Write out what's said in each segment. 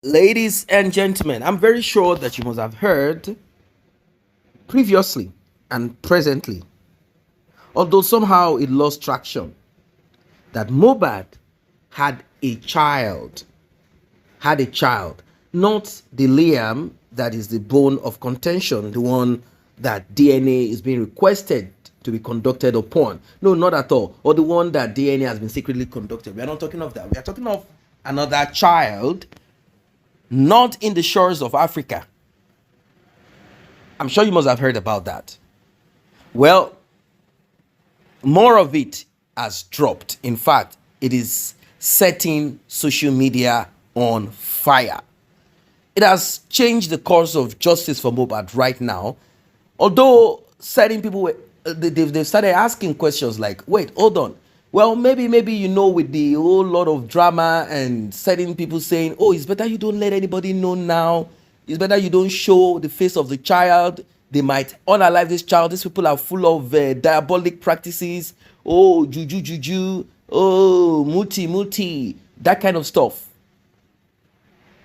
Ladies and gentlemen, I'm very sure that you must have heard previously and presently, although somehow it lost traction, that Mohbad had a child, not the Liam that is the bone of contention, the one that DNA is being requested to be conducted upon. No, not at all. Or the one that DNA has been secretly conducted. We are not talking of that. We are talking of another child, not in the shores of Africa. I'm sure you must have heard about that. Well, more of it has dropped. In fact, it is setting social media on fire. It has changed the course of justice for Mohbad right now. Although certain people they've started asking questions like, wait, hold on. Well, maybe with the whole lot of drama and certain people saying, oh, it's better you don't let anybody know now. It's better you don't show the face of the child. They might unalive this child. These people are full of diabolic practices. Oh, juju. Oh, muti, that kind of stuff.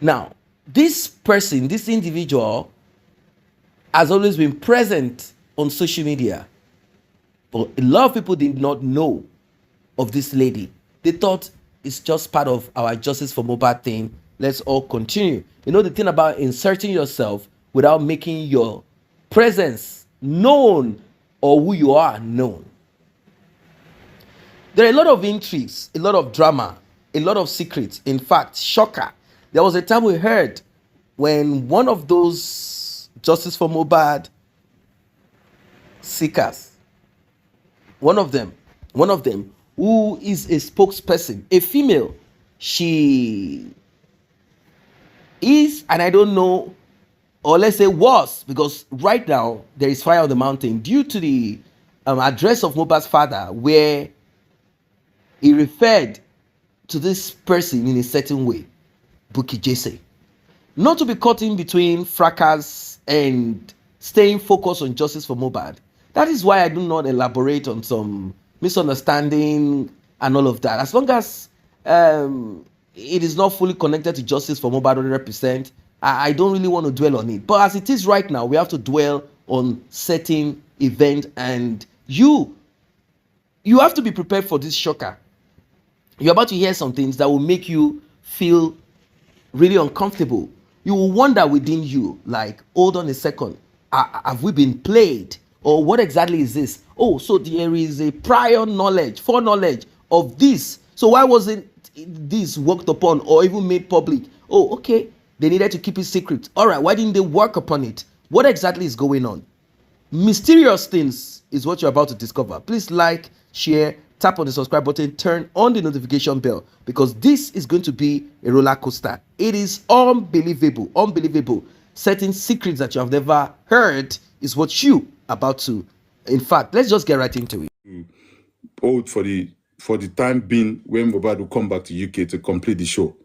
Now, this person, this individual, has always been present on social media. But a lot of people did not know of this lady. They thought it's just part of our Justice for Mohbad thing. Let's all continue. You know the thing about inserting yourself without making your presence known or who you are known. There are a lot of intrigues, a lot of drama, a lot of secrets. In fact, shocker. There was a time we heard when one of those Justice for Mohbad seekers, one of them, who is a spokesperson, a female, she is, and I don't know, or let's say was, because right now there is fire on the mountain due to the address of Mohbad's father, where he referred to this person in a certain way, Buki Jesse. Not to be caught in between fracas and staying focused on justice for Mohbad. That is why I do not elaborate on some misunderstanding and all of that. As long as it is not fully connected to justice for Mohbad 100%, I don't really want to dwell on it. But as it is right now, we have to dwell on certain event, and you have to be prepared for this shocker. You're about to hear some things that will make you feel really uncomfortable. You will wonder within you, like, hold on a second, have we been played? Or what exactly is this? Oh, so there is a prior knowledge, foreknowledge of this. So why wasn't this worked upon or even made public? Oh, okay, they needed to keep it secret. All right, why didn't they work upon it? What exactly is going on? Mysterious things is what you're about to discover. Please like, share, tap on the subscribe button, turn on the notification bell, because this is going to be a roller coaster. It is unbelievable. Certain secrets that you have never heard is what you about to. In fact, let's just get right into it. Hold for the time being when Mohbad will come back to UK to complete the show.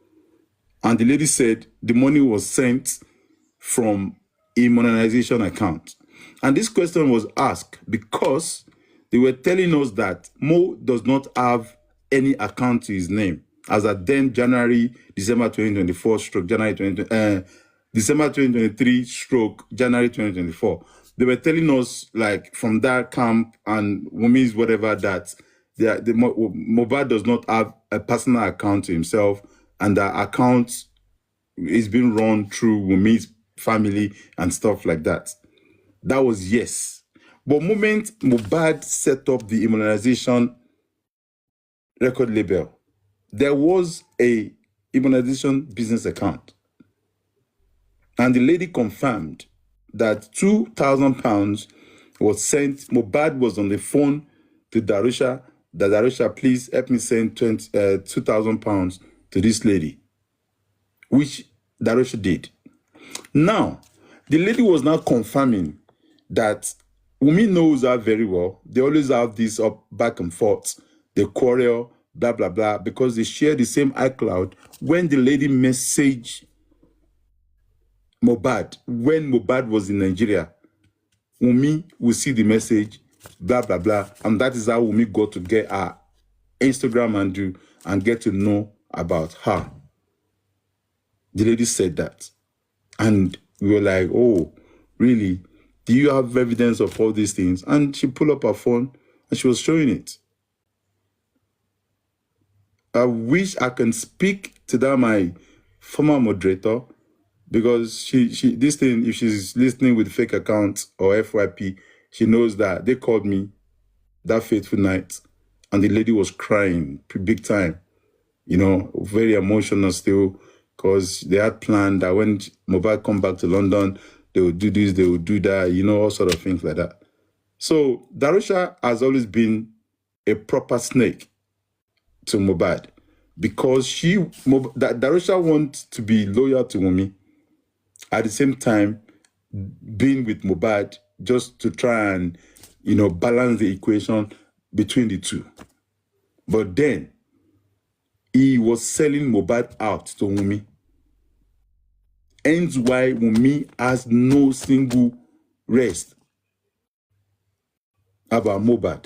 And the lady said the money was sent from a monetization account. And this question was asked because they were telling us that Mo does not have any account to his name as at then December 2024 stroke January 2020, December 2023 stroke January 2024. They were telling us, like, from that camp and Wumi's whatever, that Mohbad does not have a personal account to himself, and that account is being run through Wumi's family and stuff like that. That was yes. But moment Mohbad set up the immunization record label, there was a immunization business account. And the lady confirmed that £2,000 was sent. Mohbad was on the phone to Darusha, that Darusha, please help me send £2,000 to this lady, which Darusha did. Now, the lady was now confirming that Wumi knows her very well. They always have this up back and forth. They quarrel, blah, blah, blah, because they share the same iCloud. When the lady messaged Mohbad, when Mohbad was in Nigeria, Wumi will see the message, blah, blah, blah. And that is how Wumi got to get her Instagram and get to know about her. The lady said that. And we were like, oh, really? Do you have evidence of all these things? And she pulled up her phone and she was showing it. I wish I can speak to that my former moderator, because she this thing, if she's listening with fake account or FYP, she knows that they called me that fateful night and the lady was crying big time, very emotional still, because they had planned that when Mohbad come back to London, they would do this, they would do that, all sort of things like that. So Darusha has always been a proper snake to Mohbad, because Darusha wants to be loyal to Wunmi, at the same time being with Mohbad, just to try and, balance the equation between the two. But then he was selling Mohbad out to Wunmi. Hence why Wunmi has no single rest about Mohbad,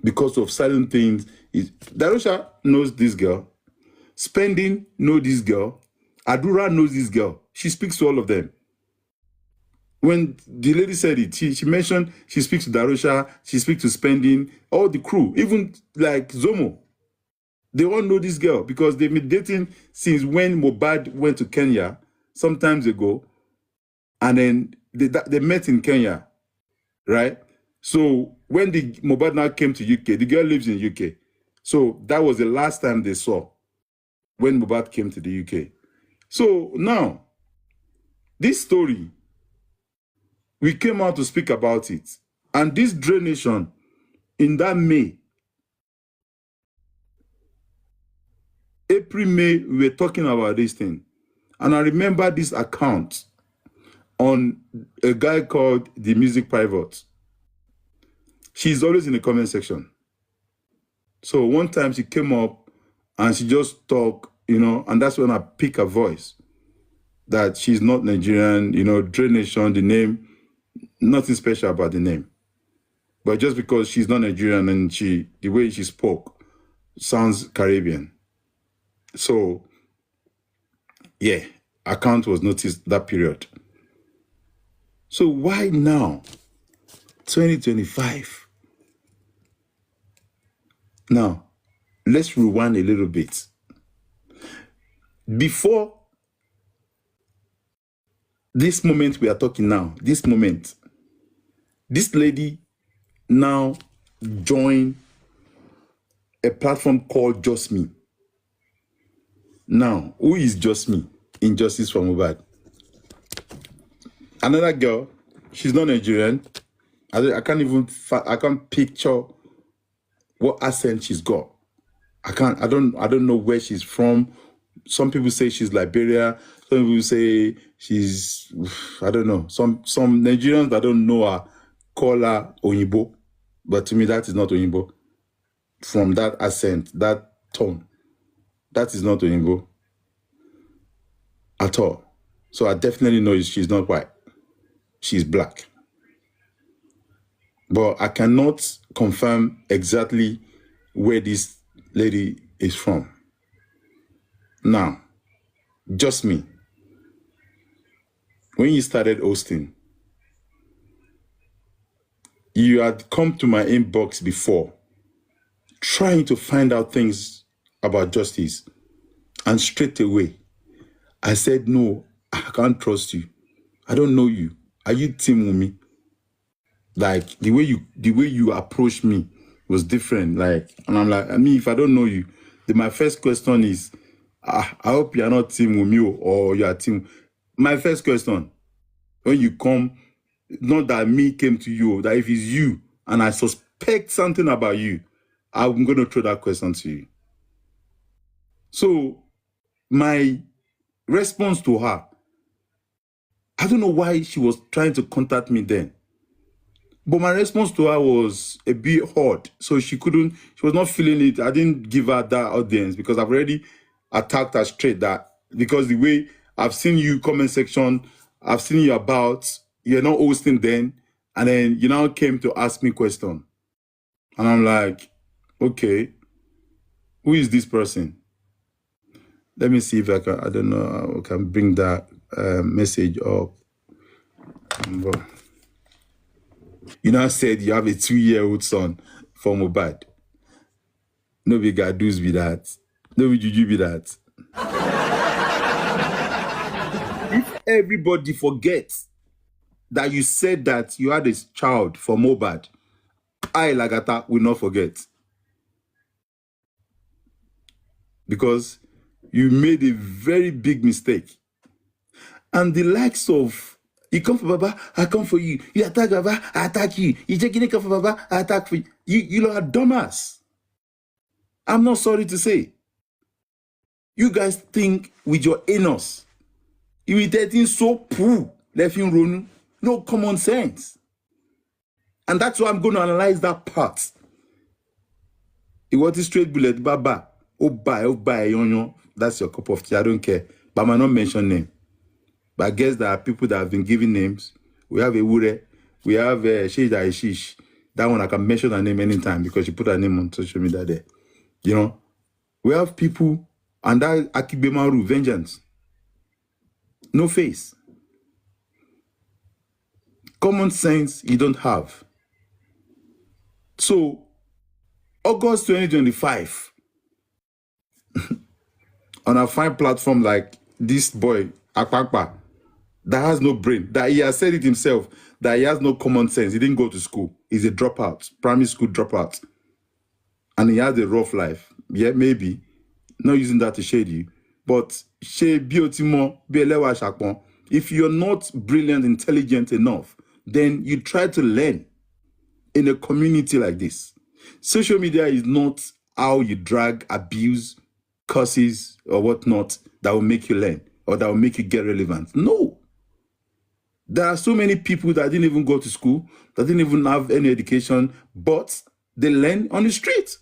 because of certain things. Darusha knows this girl. Spending knows this girl. Adura knows this girl. She speaks to all of them. When the lady said it, she mentioned she speaks to Darusha, she speaks to Spending, all the crew, even like Zomo. They all know this girl because they've been dating since when Mohbad went to Kenya some times ago, and then they met in Kenya, right? So when the Mohbad now came to UK, the girl lives in UK. So that was the last time they saw, when Mohbad came to the UK. So now, this story, we came out to speak about it. And this draination, in that May, April, May, we were talking about this thing. And I remember this account on a guy called The Music Pivot. She's always in the comment section. So one time she came up and she just talked, and that's when I pick her voice, that she's not Nigerian, Draination, the name, nothing special about the name. But just because she's not Nigerian and the way she spoke sounds Caribbean. So, yeah, account was noticed that period. So why now, 2025? Now, let's rewind a little bit. Before this moment we are talking now, this lady now joined a platform called Just Me. Now, who is Just Me in Justice for Mohbad? Another girl, she's not Nigerian. I can't picture what accent she's got. I don't know where she's from. Some people say she's Liberia. Some people say she's, I don't know. Some Nigerians that don't know her call her Oyinbo. But to me, that is not Oyinbo. From that accent, that tone, that is not Oyinbo at all. So I definitely know she's not white. She's black. But I cannot confirm exactly where this lady is from. Now, Just Me. When you started hosting, you had come to my inbox before, trying to find out things about justice. And straight away, I said, no, I can't trust you. I don't know you. Are you Team Wunmi? Like, the way you approached me was different. Like, and I'm like, if I don't know you, then my first question is, I hope you're not Team Wunmi or you're Team. My first question, when you come, not that me came to you, that if it's you and I suspect something about you, I'm going to throw that question to you. So my response to her, I don't know why she was trying to contact me then. But my response to her was a bit hard. So she was not feeling it. I didn't give her that audience because I've already attacked her straight, that because the way I've seen you comment section, I've seen you about, you're not hosting then, and then you now came to ask me question. And I'm like, okay, who is this person? Let me see if I can, I don't know, I can bring that message up. You know, I said you have a 2-year-old son for Mohbad. No big gadoos be that. No big juju be that. If everybody forgets that you said that you had a child for Mohbad, I, Lagata, will not forget. Because you made a very big mistake. And the likes of, you come for Baba, I come for you. You attack Baba, I attack you. You take it for Baba, I attack for you. You are dumbass. I'm not sorry to say. You guys think with your anus. Irritating so poo, left him run. No common sense. And that's why I'm going to analyze that part. It was a straight bullet, Baba. Oh, bye, yon. That's your cup of tea. I don't care. But I might not mention name. But I guess there are people that have been given names. We have a Wure. We have Sheida Ishish. That one I can mention her name anytime because she put her name on social media there. You know? We have people, and that Akibemaru, vengeance. No face. Common sense you don't have. So, August 2025, on a fine platform like this boy, Akpakpa, that has no brain, that he has said it himself, that he has no common sense. He didn't go to school. He's a dropout, primary school dropout. And he has a rough life. Yeah, maybe. Not using that to shade you. But if you're not brilliant, intelligent enough, then you try to learn in a community like this. Social media is not how you drag, abuse, curses, or whatnot that will make you learn or that will make you get relevant. No. There are so many people that didn't even go to school, that didn't even have any education, but they learn on the street.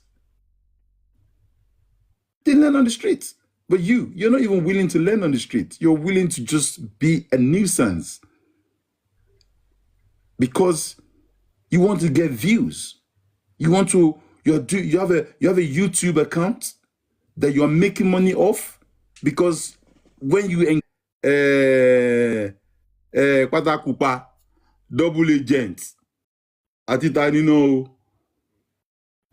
They learn on the street. But you're not even willing to learn on the street. You're willing to just be a nuisance because you want to get views. You want to, you have a YouTube account that you are making money off because when you Patakupa, double agent, Atita Nino,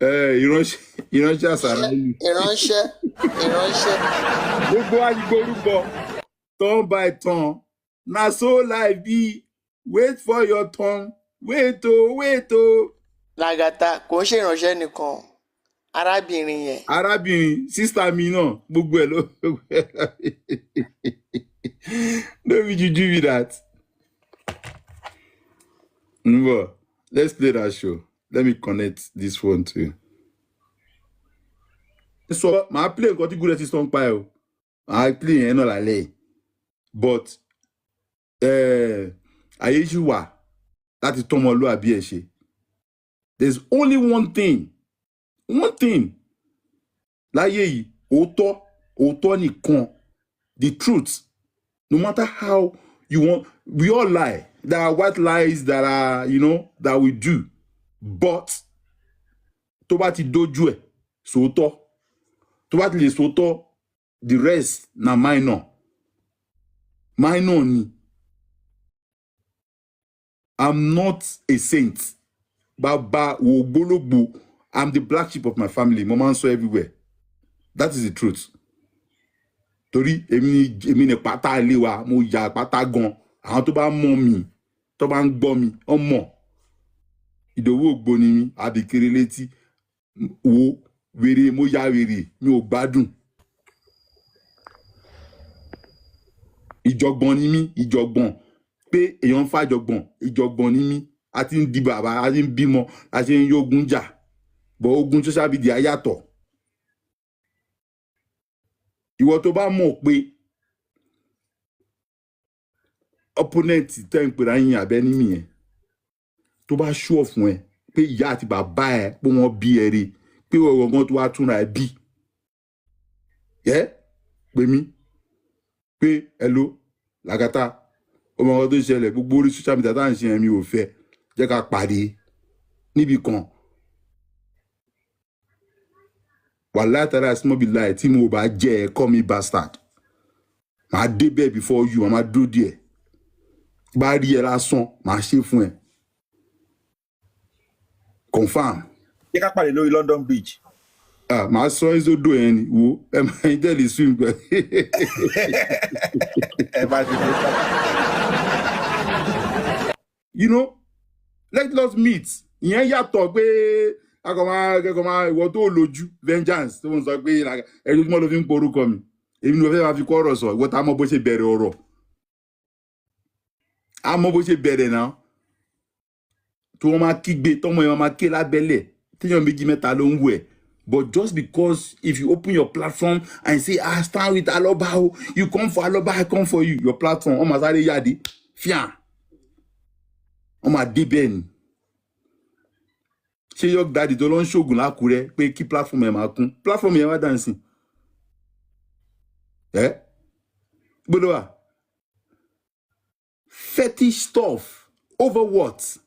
ìránṣẹ́ àsàrà yìí. ìránṣẹ́. Gbogbo àyíkórúkọ turn by turn. Na so life be. Wait for your turn. Wait o. Lagata kò ń ṣe ìránṣẹ́ nìkan. Arábìnrin yẹn. Arábìnrin, sísá mi náà, gbogbo ẹ̀ ló. No be juju be that. Let's play that show. Let me connect this phone to you. So, my play got to good song pile. I play no lale. But Ayeshiwa, that is Tomolu Abieshe. There's only one thing. Láyé yìí, òótọ́ nìkan. The truth. No matter how you want, we all lie. There are white lies that are, that we do. But tó bá ti dójú ẹ̀, sòótọ́. Tó bá ti lè sòótọ́, the rest na minor. Minor ni. I'm not a saint. Baba Wogbologbo. I'm the black sheep of my family. Mo máa ń sọ everywhere. That is the truth. Torí èmi ni pátá ilé wa, mo ya pátá gan. Àwọn tó bá mọ̀ mí, tó bá ń gbọ́ mi, wọ́n mọ̀. Ìdòwú Ògbóni mi, àbíkiri létí. Wo wèrè, mo ya wèrè, mi ò gbádùn. Ìjọ̀gbọ̀n ni mí, ìjọ̀gbọ̀n. Pé èèyàn ń fàjọ̀gbọ̀n, ìjọ̀gbọ̀n ni mí. A ti ń di bàbá, a ti ń bímọ, a ti ń yógun jà. Bọ̀ ogun social media yàtọ̀. Ìwọ tó bá mọ̀ pé opponent tẹ́ ń pèrè yín abẹ́ni mi yẹn tó bá show fún ẹ pé ìyá àti bàbá ẹ pé wọ́n bí ẹ rí pé ọ̀rọ̀gán tó wá túnra ẹ bí pè mí pé hello Lagata ọmọ ọkọ tó ṣẹlẹ̀ gbogbo orí social media tá à ń ṣe ẹ̀mí ò fẹ́ jẹ́ ká pàdé níbi kan Wallahi tala small be lie tí mo bá jẹ́ call me bastard. Màá dé bẹ́ẹ̀ before you, màá dúró díẹ̀. Bá rí ẹ lásán, màá ṣe fún ẹ. Confirm. Jẹ́ ká pàdé lórí London Bridge. Màá sọ ẹ́ sódò yẹn ni wo ẹ máa ń tẹ̀lé swim pẹ̀. Ẹ bá ti dé. You know, let us meet. Ìyẹn yàtọ̀ pé akọ̀kọ̀ máa ìwọ tó lójú vengeance tó ń sọ pé ẹni tí wọ́n lọ fi ń porúkọ mi. Èmi ni mo fẹ́ máa fi kọ́ ọ̀rọ̀ sọ ìwọ tá a mọ bó ṣe bẹ̀rẹ̀ ọ̀rọ̀. A mọ bó ṣe bẹ̀rẹ̀ náà. Tó wọ́n máa kígbe tọ́mọ yẹn máa ké lábẹ́lẹ̀ téèyàn méjì mẹ́ta ló ń wù ẹ́. But just because if you open your platform and say, stand with Aloba, you come for Aloba, I come for you. Your platform, on sáré yáde, fian. On máa dé bẹ́ẹ̀ ni. Ṣé York Daddy tó lọ ń ṣògùn lákùrẹ́ pé kí platform ẹ̀ máa kún? Platform yẹn wá dancing. Gbọ́dọ̀ wà. Fetish stuff. Over what?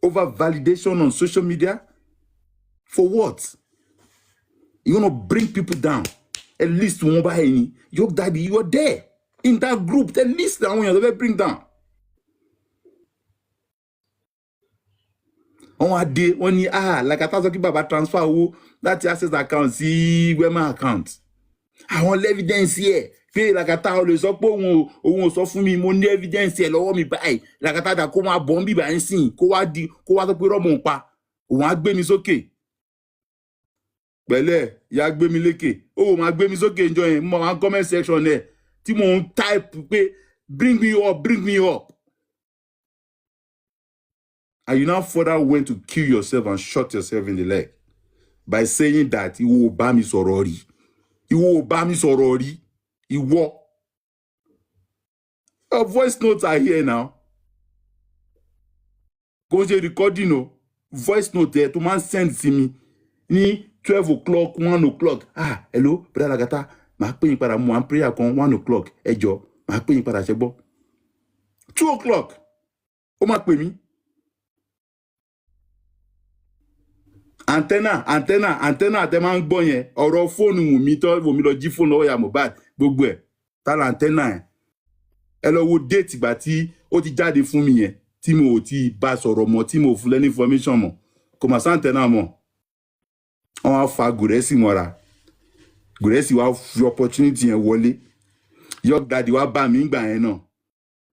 Over validation on social media? For what? You want to bring people down. At least one by any. York Daddy, you are there. In that group, at least that one you bring down. On a day, when you like I talk about transfer, that access account, see where my account. I want evidence here. Pay like I tell you, so for me, money evidence here, lower me by. Like I thought that come out bombi by and sing. Go out the puro monpa. One baby is okay. Bẹ̀lẹ̀ ya gbé mi lékè ó máa gbé mi sókè njọ́ yẹn mo máa comment section there tí mo ń type pé bring me up and you now further went to kill yourself and shot yourself in the leg by saying that ìwọ ò bá mi sọ̀rọ̀ rí ìwọ your voice notes are here now kò ṣe recording o voice note ẹ tó máa ń send sí mi ní 12 o'clock, 1 o'clock. Hello, brother Lagata. Ma pè yín padà mo an prayer kan 1 o'clock. Ẹ jọ̀ọ́, ma pè yín padà ṣé gbọ́. 2 o'clock. Ó máa pè mí. Antenna àtẹ máa ń gbọ́ yẹn. Ọ̀rọ̀ fóònù mi lọ jí fóònù lọ́wọ́ ya Mohbad gbogbo ẹ̀. Ta la antenna ẹ̀. Ẹ lọ wo date ìgbà tí ó ti jáde fún mi yẹn. Tí mo ò ti bá sọ̀rọ̀ mọ́, tí mo fún lẹ́ni information mọ́. Kò mà sí antenna mọ́. On va faire Guresi mora. Guresi wa fi opportunity en wọlé. York Daddy wa ba mi ngba yẹn náà.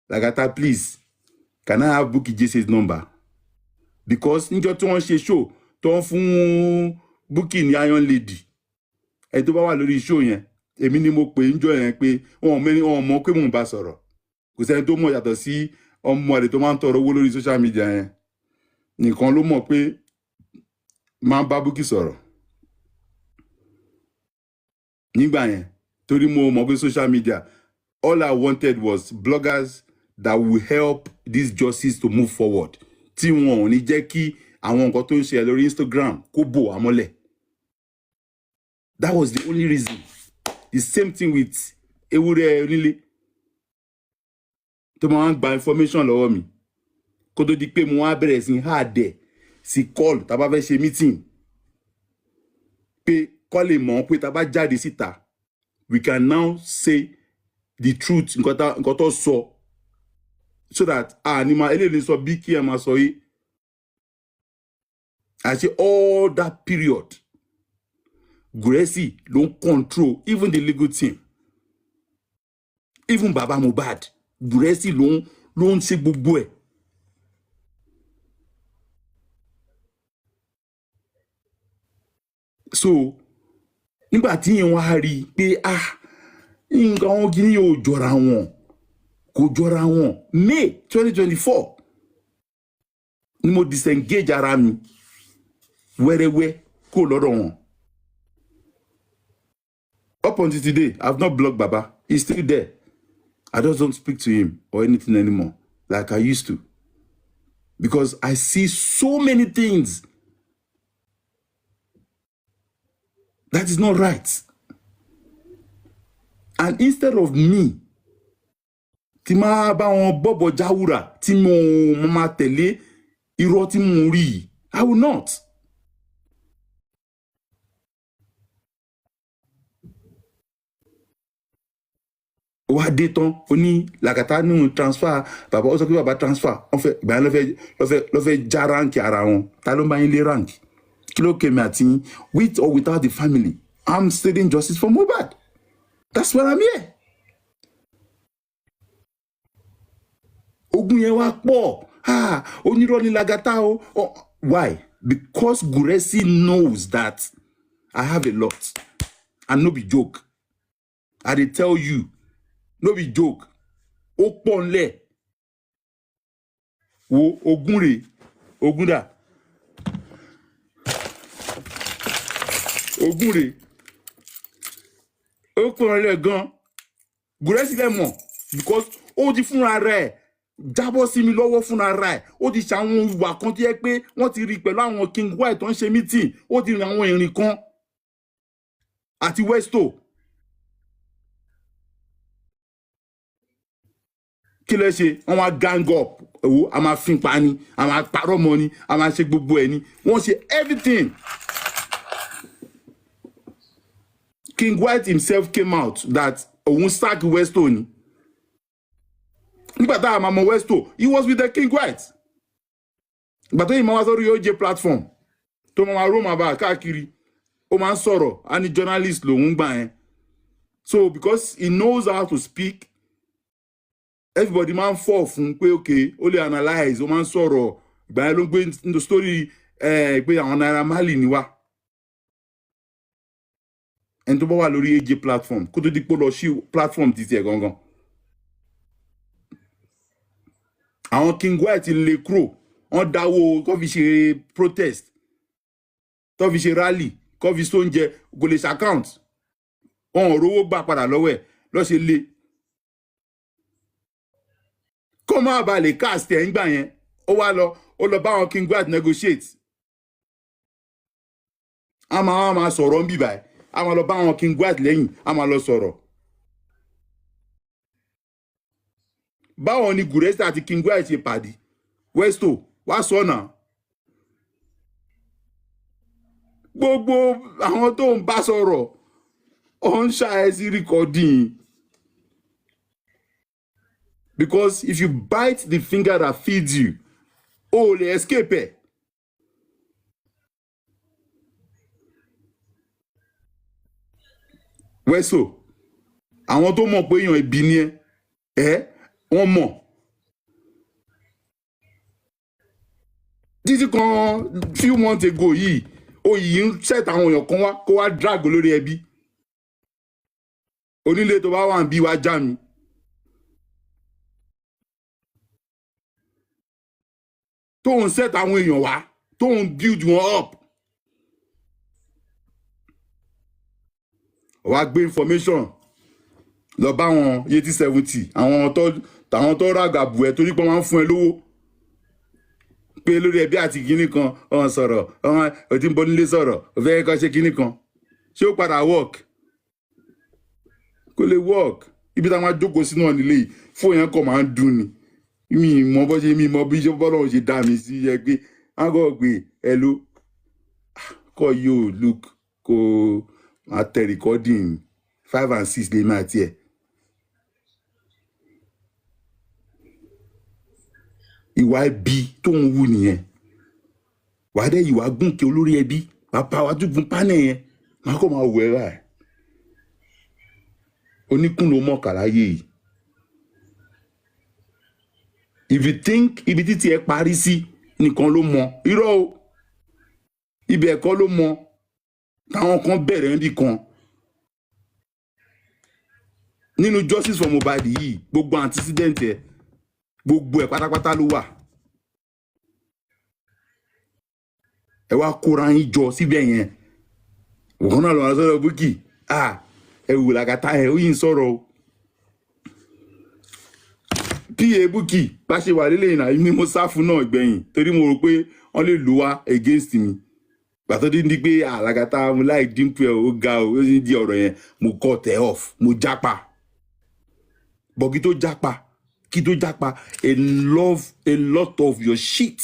Lagata, please, can I have Bukky Jese's number? Because níjọ́ tí wọ́n ṣe show tó ń fún Bukky ní Iron Lady. Ẹ tó bá wà lórí show yẹn. Èmi ni mo pè níjọ́ yẹn pé wọ́n mọ̀ pé mo ń bá sọ̀rọ̀. Kò sẹ́ni tó mọ̀ yàtọ̀ sí ọmọ rẹ̀ tó máa ń tọrọ owó lórí social media yẹn. Nìkan ló mọ̀ pé máa ń bá Bukky sọ̀rọ̀. Nígbà yẹn torí mo mọ̀ pé social media all I wanted was bloggers that will help this justice to move forward tí wọn ò ní jẹ́ kí àwọn nǹkan tó ń ṣe lórí Instagram kó bò wá mọ́lẹ̀. That was the only reason. The same thing with ewúrẹ́ onílé tó máa ń gba information lọ́wọ́ mi kó tó di pé mo wá bẹ̀rẹ̀ sí hàdẹ̀ sí call tá bá fẹ́ ṣe meeting pé call lè mọ̀ pé tá bá jáde síta we can now say the truth nǹkan tó sọ so that ni ma eléyìí sọ bí kí ẹ máa sọ yìí. I say all that period Guresi don't control even the legal team, even Baba Mohbad. Guresi ló ń ṣe gbogbo ẹ̀. So nígbà tí yẹn wá rí pé nǹkan wọn kì í yóò jọra wọn kò jọra wọn May 2024 ni mo disengage ara mi wẹ́rẹ́wẹ́ kó lọ́dọ̀ wọn. Up until today, I've not blocked Baba. He's still there. I just don't speak to him or anything anymore like I used to. Because I see so many things that is not right. And instead of me, tí máa bá wọn bọ́bọ̀ jáwúrà tí mo máa tẹ̀lé irọ́ tí mo rí, I will not. ó wá dé tán ó ní Lagata nínú transfer bàbá ó sọ pé bàbá transfer wọ́n fẹ́ ìgbà ló fẹ́ já ránkì ara wọn ta ló ń bá yín lé ránkì kí ló kèmí àti yín with or without the family I'm stating justice for Mohbad. That's why I'm here. Ogun yẹn wá pọ̀ onírọ́ ni Lagata o. Why? Because Guresi knows that I have a lot and no be joke. I dey tell you no be joke. Ó pọ̀ nlẹ̀ wo ogun rè ogun dà ogun rè ó pọ̀ nlẹ̀ gan. Guresi lè mọ̀ because ó ti fúnra rẹ̀ jábọ́ sí mi lọ́wọ́ fúnra rẹ̀ ó ti ṣàwọn ìwà kan tó yẹ pé wọ́n ti rí pẹ̀lú àwọn King White tó ń ṣe meeting ó ti rìn àwọn ìrìn kan àti Westo. Kí lẹ ṣe wọ́n wá gang up ẹ̀wò a máa fin pa ni a máa parọ́ mọ́ ni a máa ṣe gbogbo ẹ̀ ni wọ́n ṣe everything. King White himself came out that òun sack Westo ni. Nígbà tá a máa mọ Westo he was with the King White. Ìgbà tó yìí máa wá sórí OJ platform tó máa roma bá káàkiri ó máa ń sọ̀rọ̀ a ní journalist lòun gbà yẹn. So because he knows how to speak everybody máa ń fall fún pé okay ó lè analyze ó máa ń sọ̀rọ̀ ìgbà yẹn ló ń gbé into story pé àwọn Naira Marley ni wá. Ẹni tó bá wà lórí AJ platform kó tó di pé lọ sí platform ti tiẹ̀ gangan. Àwọn King White lè kúrò wọ́n dáwó kó fi ṣe protest tó fi ṣe rally kó fi sóúnjẹ kò lè ṣàccount wọn ò rówó gbà padà lọ́wọ́ ẹ̀ lọ́ ṣe lé kó má bàa lè cast ẹ̀ ń gbà yẹn ó lọ bá àwọn King White negotiate a máa sọ̀rọ̀ ń bì báyìí a máa lọ bá àwọn King White lẹ́yìn a máa lọ sọ̀rọ̀. Báwo ni Guresi àti King White ṣe pàdé Westo wá sọ̀nà gbogbo àwọn tó ń bá sọ̀rọ̀ ó ń ṣàìsí recording because if you bite the finger that feeds you o lè escape ẹ̀. Westo àwọn tó mọ̀ pé èèyàn ibi ni ẹ wọ́n mọ̀ títí kan few months ago yìí oyè ń set àwọn èèyàn kan wá kó wá drag lórí ẹbí onílé tó bá wà ń bí wá já mi tó ń set àwọn èèyàn wá tó ń build wọn up wá gbé information lọ bá wọn yétí 70 àwọn tó ràgà bù ẹ torí pé wọ́n fún ẹ lówó pé lórí ẹbí àti kinní kan ọ̀hún sọ̀rọ̀ ọ̀hún òtí ń bọ́ nílé sọ̀rọ̀ òfẹ́ kọ́ ṣe kinní kan ṣé ó padà work kò lè work ibi táwọn ajókòó sínú ọ̀ nílé yìí fóònù yẹn kọ̀ máa ń dún ni mi mọ bó ṣe mi mọ bí ṣe bọ́lọ́run ṣe dá mi sí yẹ pé ágọ́ pé ẹ ló kọ́ yóò look kó máa tẹ recording 5 and 6 lè máa tiẹ̀. Ìwà ẹbí tó ń wù nìyẹn wàá dẹ́ ìwà gúnkè olórí ẹbí bàbá wa tún gun pánẹ̀ yẹn máa kọ́ máa wù ẹ́ rà ẹ̀ oníkùn ló mọ̀ kàláyé yìí. If you think ibi títí ẹ parí sí nìkan ló mọ irọ́ o ibẹ̀ ẹ̀kọ́ ló mọ táwọn kan bẹ̀rẹ̀ níbì kan nínú justice for Mohbad yìí gbogbo antecedent ẹ gbogbo ẹ̀ pátápátá ló wà ẹ wá kóra yín jọ síbẹ̀ yẹn òkan náà lọ́wọ́ sọ̀rọ̀ Bukky ẹ wò Lagata ẹ ó yìí ń sọ̀rọ̀ o pa Bukky bá ṣe wà lélẹ̀ ìnà ní mo sáfù náà gbẹ̀yìn torí mo rò pé wọ́n lè lò wá against mi gbàtọ́ dín ní pé Lagata mo láì dínkù ẹ̀ ó ga ó sì di ọ̀rọ̀ yẹn mo cut ẹ̀ off mo jápa bọ̀ kí tó jápa a lot of your shit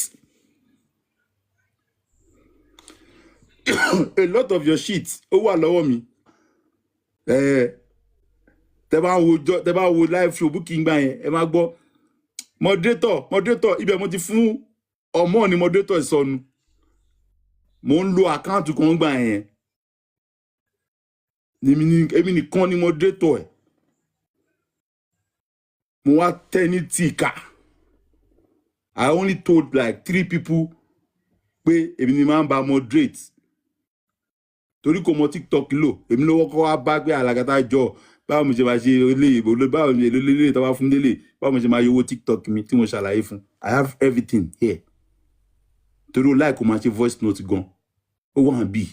a lot of your shit ó wà lọ́wọ́ mi tẹ́ bá wo live show booking gbà yẹn ẹ máa gbọ́ moderator ibẹ̀ mo ti fún ọmọ ni moderator ìsọnù mo ń lo àkáǹtì kan gbà yẹn èmi nìkan ni moderator ẹ̀ mo wá tẹ́ ní tìka I only told like 3 people pé èmi ni máa ń bá moderate torí kò mọ TikTok lò èmi ló wọ́kọ́ wá bá pé Lagata jọ báwo mo ṣe máa ṣe ilé ìbò báwo ni ilé tó bá fún délé báwo mo ṣe máa yọwọ́ TikTok mi tí mo ṣàlàyé fún I have everything here torí ó láì kó máa ṣe voice note gan ó wà bí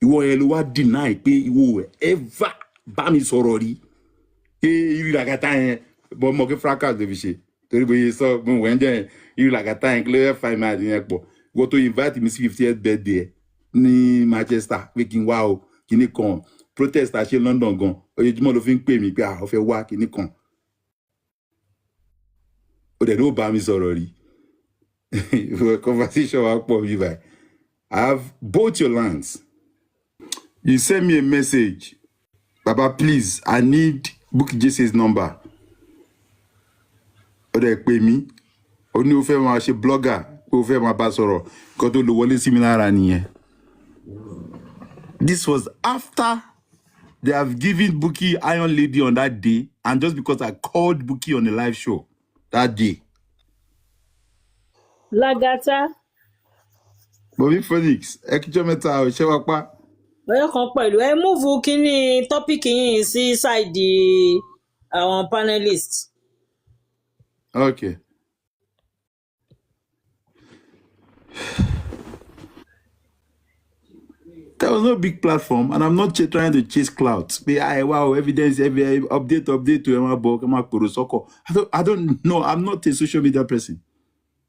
ìwọ yẹn ló wá deny pé ìwọ ever bá mi sọ̀rọ̀ rí irú Lagata yẹn bọ́ mọ́ kí fracas lè fi ṣe torí bóyá sọ mo wẹ̀ ń jẹ́ irú Lagata yẹn kí ló yẹ fine man yẹn pọ̀ wọ́n tó invite mi sí 50th birthday ní Manchester pé kí n wá o kíní kan protest àṣẹ London gan ojoojúmọ́ ló fi ń pè mí pé ó fẹ́ wá kíní kan ó dẹ̀ ló bá mi sọ̀rọ̀ rí conversation wa pọ̀ bí báyìí I have both your lands. You send me a message, Baba, please, I need Bukky Jese's number. Ó dẹ̀ pè mí ó ní ó fẹ́ máa ṣe blogger ó fẹ́ máa bá sọ̀rọ̀ kó tó lọ wọlé sí mi lára nìyẹn. This was after they have given Bukky Iron Lady on that day, and just because I called Bukky on a live show that day. Lagata. Bobby Felix, ẹkíjọ́ mẹ́ta ò ṣe wá pa. Bóyá kan pẹ̀lú ẹ múùfù kínní tọ́pìkì yìí sí ṣáìdì àwọn panelists. Okay. There was no big platform, and I'm not trying to chase clouds. Be wow, evidence, every update to Emma Bok, Emma Kurosoko. I don't know. I'm not a social media person.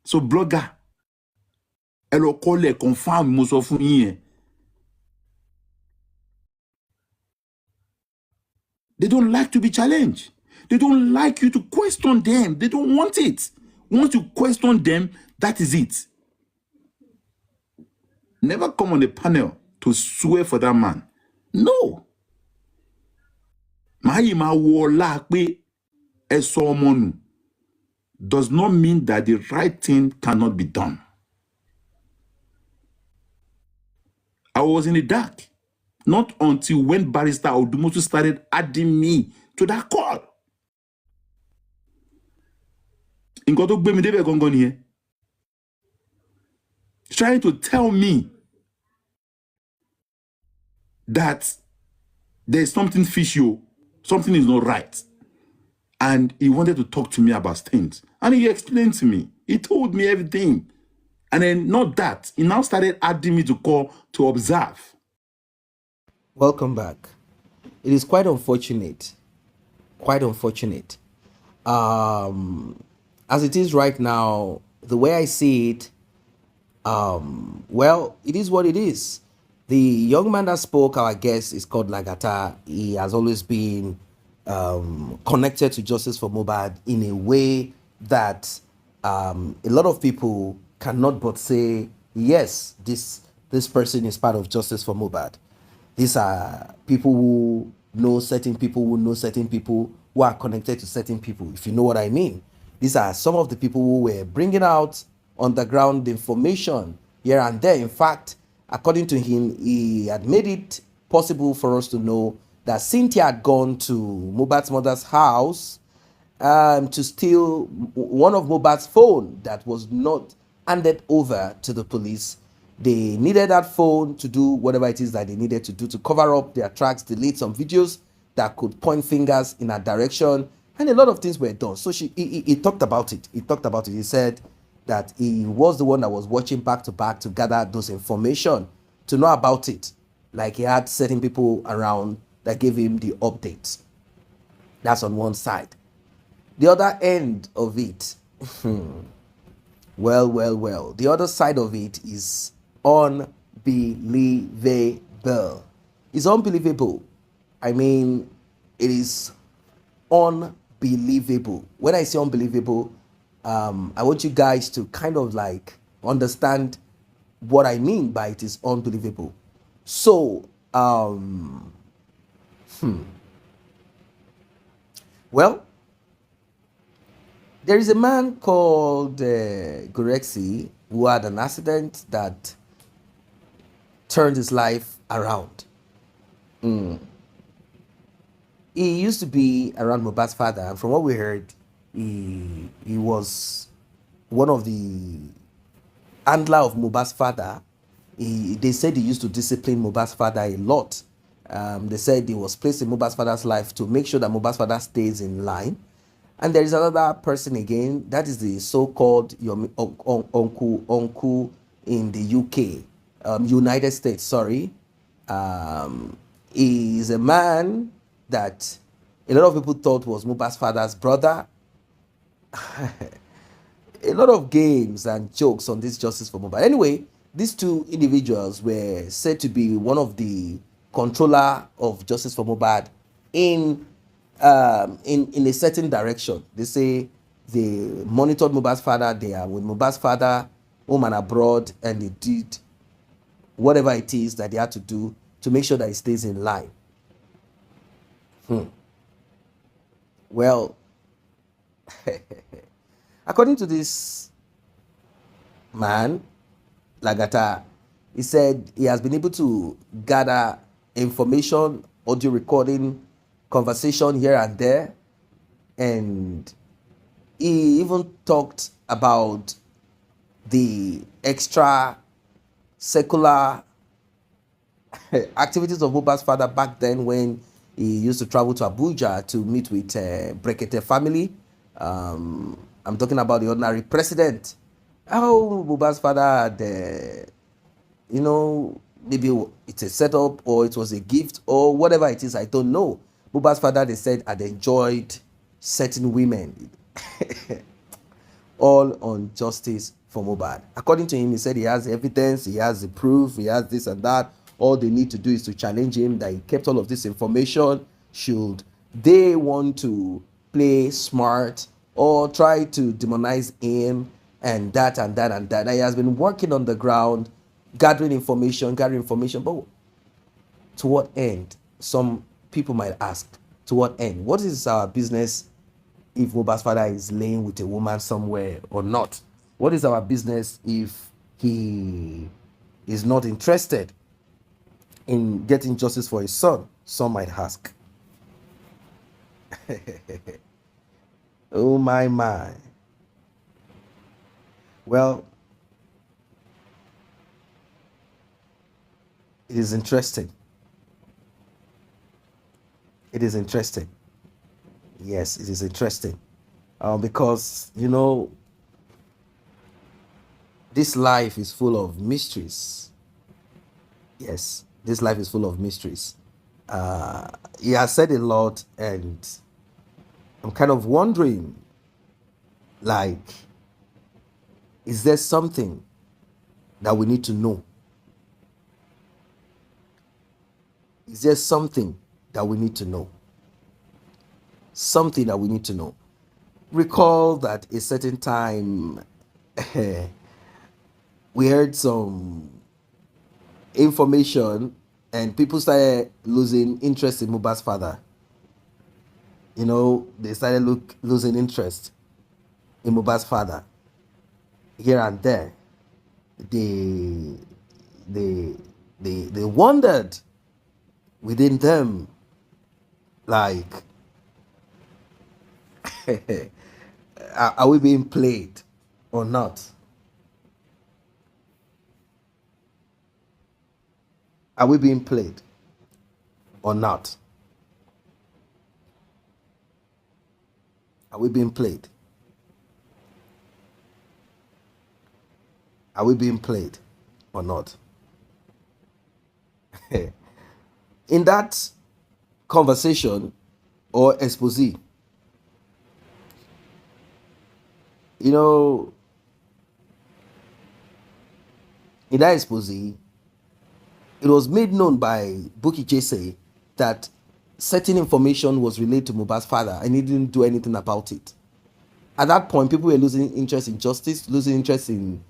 So blogger, hello, call it, confirm, most of you. They don't like to be challenged. They don't like you to question them. They don't want it. Once you question them, that is it. Never come on a panel to swear for that man. No. Mahima wola pe esomonu does not mean that the right thing cannot be done. I was in the dark. Not until when Barrister Odumosu started adding me to that call. Nǹkan tó gbé mi débẹ̀ gangan nìyẹn. Trying to tell me that there's something fishy, something is not right. And he wanted to talk to me about things. And he explained to me. He told me everything. And then not that. He now started adding me to call to observe. Welcome back. It is quite unfortunate. Quite unfortunate. As it is right now, the way I see it, well, it is what it is. The young man that spoke, our guest, is called Lagata. He has always been connected to Justice for Mohbad in a way that a lot of people cannot but say, yes, this person is part of Justice for Mohbad. These are people who know certain people who know certain people who are connected to certain people, if you know what I mean. These are some of the people who were bringing out underground information here and there. In fact, according to him, he had made it possible for us to know that Cynthia had gone to Mohbad's mother's house to steal one of Mohbad's phone that was not handed over to the police. They needed that phone to do whatever it is that they needed to do to cover up their tracks, delete some videos that could point fingers in a direction, and a lot of things were done. So he talked about it. He talked about it. He said that he was the one that was watching back to back to gather those information to know about it. Like he had certain people around that gave him the updates. That's on one side. The other end of it, well. The other side of it is unbelievable. It's unbelievable. I mean, it is unbelievable. When I say unbelievable, I want you guys to kind of like understand what I mean by it is unbelievable. So, Well, there is a man called Gorexi who had an accident that turned his life around. He used to be around Mohbad's father, and from what we heard, he was one of the handler of Mohbad's father. They said he used to discipline Mohbad's father a lot. They said he was placed in Mohbad's father's life to make sure that Mohbad's father stays in line. And there is another person again, that is the so-called uncle in the UK, United States, sorry. He is a man that a lot of people thought was Mohbad's father's brother. A lot of games and jokes on this justice for Mohbad. Anyway, these two individuals were said to be one of the controller of justice for Mohbad in a certain direction. They say they monitored Mohbad's father. They are with Mohbad's father home and abroad, and they did whatever it is that they had to do to make sure that he stays in line. Well, according to this man, Lagata, he said he has been able to gather information, audio recording, conversation here and there, and he even talked about the extra secular activities of Mohbad's father back then when he used to travel to Abuja to meet with Brekete family. I'm talking about the ordinary president. How Mohbad's father had, maybe it's a setup or it was a gift or whatever it is, I don't know. Mohbad's father, they said, had enjoyed certain women. All on justice for Mohbad. According to him, he said he has evidence, he has the proof, he has this and that. All they need to do is to challenge him that he kept all of this information. Should they want to play smart or try to demonize him and that and that and that. And he has been working on the ground, gathering information, but to what end? Some people might ask, to what end? What is our business if Mohbad's father is laying with a woman somewhere or not? What is our business if he is not interested in getting justice for his son? Some might ask. Oh my. Well, it is interesting. It is interesting. Yes, it is interesting. Because, this life is full of mysteries. Yes, this life is full of mysteries. He has said a lot, and I'm kind of wondering, like, is there something that we need to know? Is there something that we need to know? Something that we need to know. Recall that a certain time we heard some information and people started losing interest in Mohbad's father. They started losing interest in Mohbad's father. Here and there, they wondered within them, like, are we being played or not? Are we being played or not? Are we being played? Are we being played or not? In that conversation or expose, in that expose, it was made known by Bukky Jesse that certain information was related to Mohbad's father and he didn't do anything about it. At that point, people were losing interest in justice, losing interest in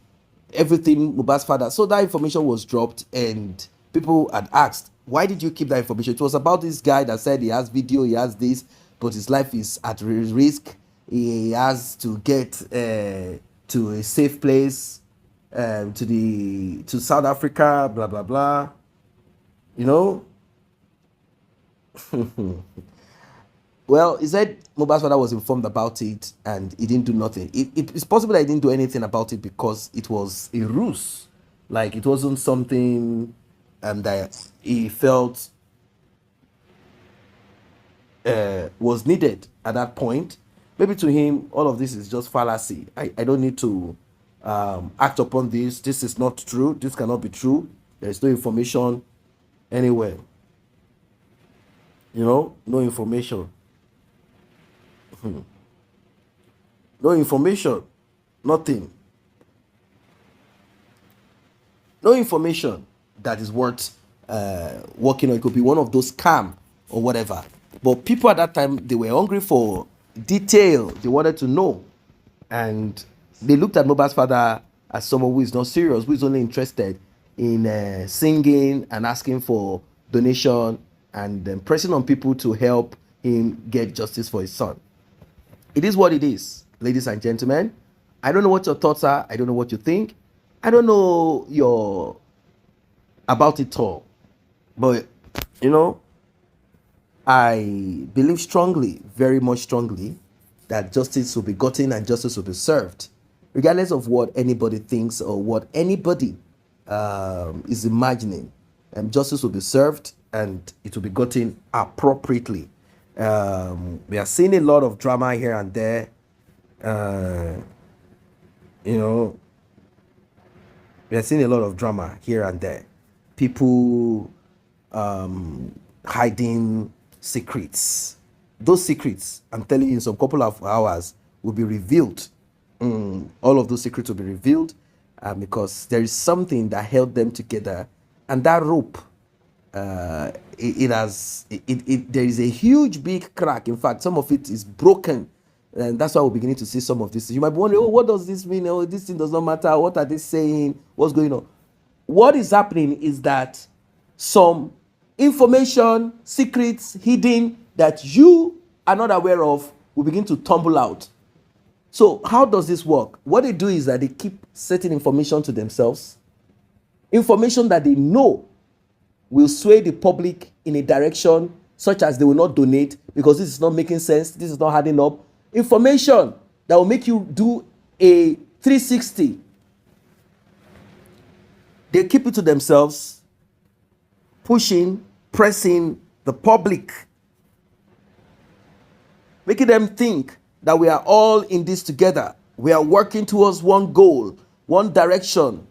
everything Mohbad's father. So that information was dropped and people had asked, why did you keep that information? It was about this guy that said he has video, he has this. but his life is at risk. He has to get to a safe place, to South Africa, blah blah blah. You know, well, he said Mohbad's father was informed about it and he didn't do nothing. It's possible that he didn't do anything about it because it was a ruse. Like it wasn't something that he felt was needed at that point. Maybe to him, all of this is just fallacy. I don't need to act upon this. This is not true. This cannot be true. There is no information anywhere. You know, no information. No information. Nothing. No information that is worth working on. It could be one of those scam or whatever. But people at that time, they were hungry for detail. They wanted to know. And they looked at Mohbad's father as someone who is not serious, who is only interested in singing and asking for donation and pressing on people to help him get justice for his son. It is what it is, ladies and gentlemen. I don't know what your thoughts are. I don't know what you think. I don't know your about it all. But, you know, I believe strongly, very much strongly, that justice will be gotten and justice will be served, regardless of what anybody thinks or what anybody is imagining. Justice will be served and it will be gotten appropriately. We are seeing a lot of drama here and there. You know, we are seeing a lot of drama here and there. People hiding secrets. Those secrets, I'm telling you, in some couple of hours will be revealed. All of those secrets will be revealed because there is something that held them together, and that rope, there is a huge big crack. In fact, some of it is broken, and that's why we're beginning to see some of this. You might be wondering, oh, what does this mean? Oh, this thing does not matter. What are they saying? What's going on? What is happening is that some information, secrets, hidden that you are not aware of will begin to tumble out. So how does this work? What they do is that they keep certain information to themselves, information that they know will sway the public in a direction such as they will not donate because this is not making sense, this is not adding up. Information that will make you do a 360. They keep it to themselves, pushing, pressing the public, making them think that we are all in this together. We are working towards one goal, one direction,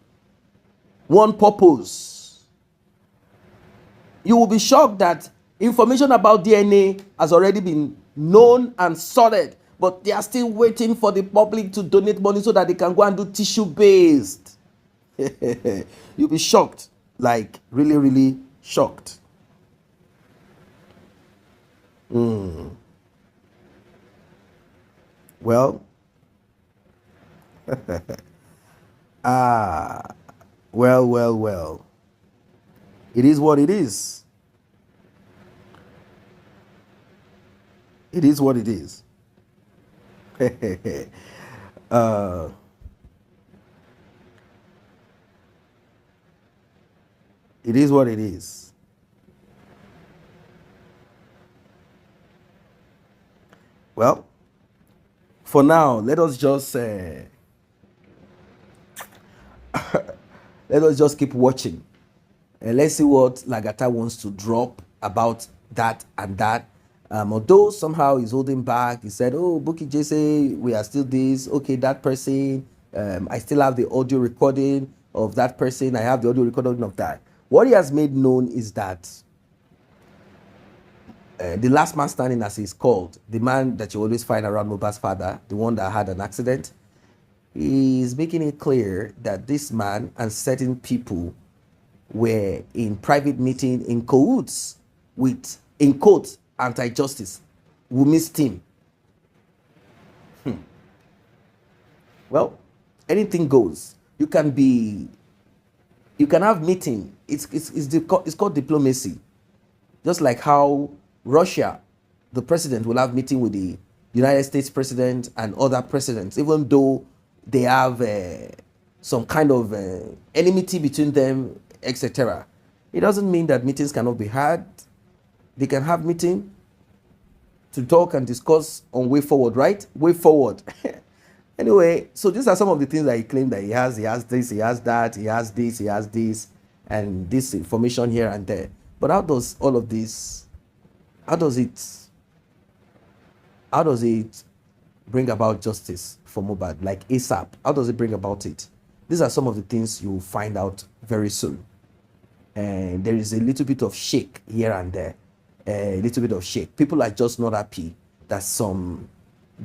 one purpose. You will be shocked that information about DNA has already been known and sorted, but they are still waiting for the public to donate money so that they can go and do tissue-based. You'll be shocked, like really, really shocked. Well, well. It is what it is. It is what it is. It is what it is. Well, for now, let us just keep watching, and let's see what Lagata wants to drop about that and that. Although somehow he's holding back, he said, "Oh, Bukky Jesse, we are still this. Okay, that person. I still have the audio recording of that person. I have the audio recording of that." What he has made known is that the last man standing, as he's called, the man that you always find around Mohbad's father, the one that had an accident, is making it clear that this man and certain people were in private meeting in cahoots with, in quote, anti-justice, who missed him. Well, anything goes. You can have meeting. It's called diplomacy. Just like how Russia the president will have meeting with the United States president and other presidents, even though they have some kind of enmity between them, etc. It doesn't mean that meetings cannot be had. They can have meeting to talk and discuss on way forward, right? Way forward. Anyway, so these are some of the things that he claimed that he has. He has this, he has that, he has this, he has this, and this information here and there. But how does all of this, how does it bring about justice for Mohbad, like ASAP? How does it bring about it? These are some of the things you will find out very soon. And there is a little bit of shake here and there, a little bit of shake. People are just not happy that some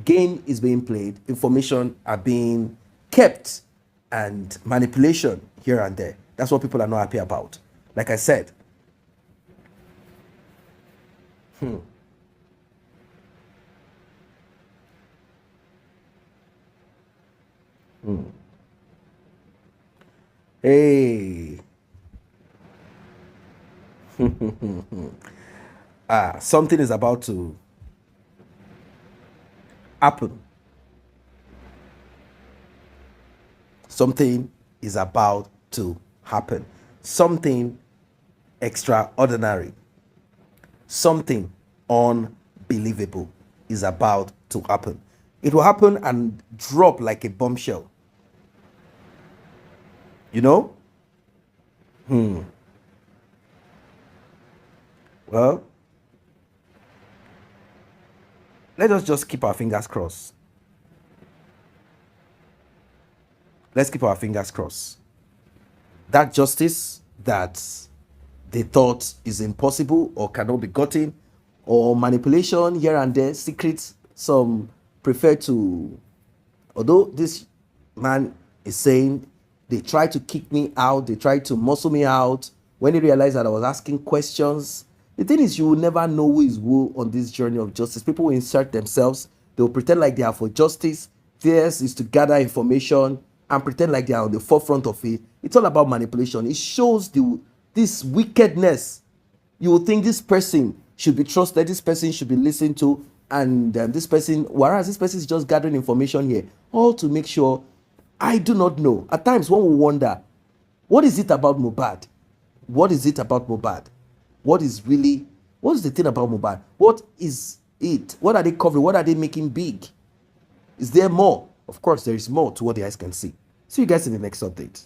game is being played, information are being kept, and manipulation here and there. That's what people are not happy about. Like I said, hey, something is about to happen. Something is about to happen. Something extraordinary. Something unbelievable is about to happen. It will happen and drop like a bombshell. You know? Well, let us just keep our fingers crossed. Let's keep our fingers crossed. That justice that they thought is impossible or cannot be gotten, or manipulation here and there, secrets, some prefer to, although this man is saying they tried to kick me out, they tried to muscle me out when they realized that I was asking questions. The thing is, you will never know who is who on this journey of justice. People will insert themselves. They will pretend like they are for justice. Theirs is to gather information and pretend like they are on the forefront of it. It's all about manipulation. It shows this wickedness. You will think this person should be trusted, this person should be listened to, and this person, whereas this person is just gathering information here, all to make sure. I do not know. At times, one will wonder, what is it about Mohbad? What is it about Mohbad? What is the thing about Mohbad? What is it? What are they covering? What are they making big? Is there more? Of course, there is more to what the eyes can see. See you guys in the next update.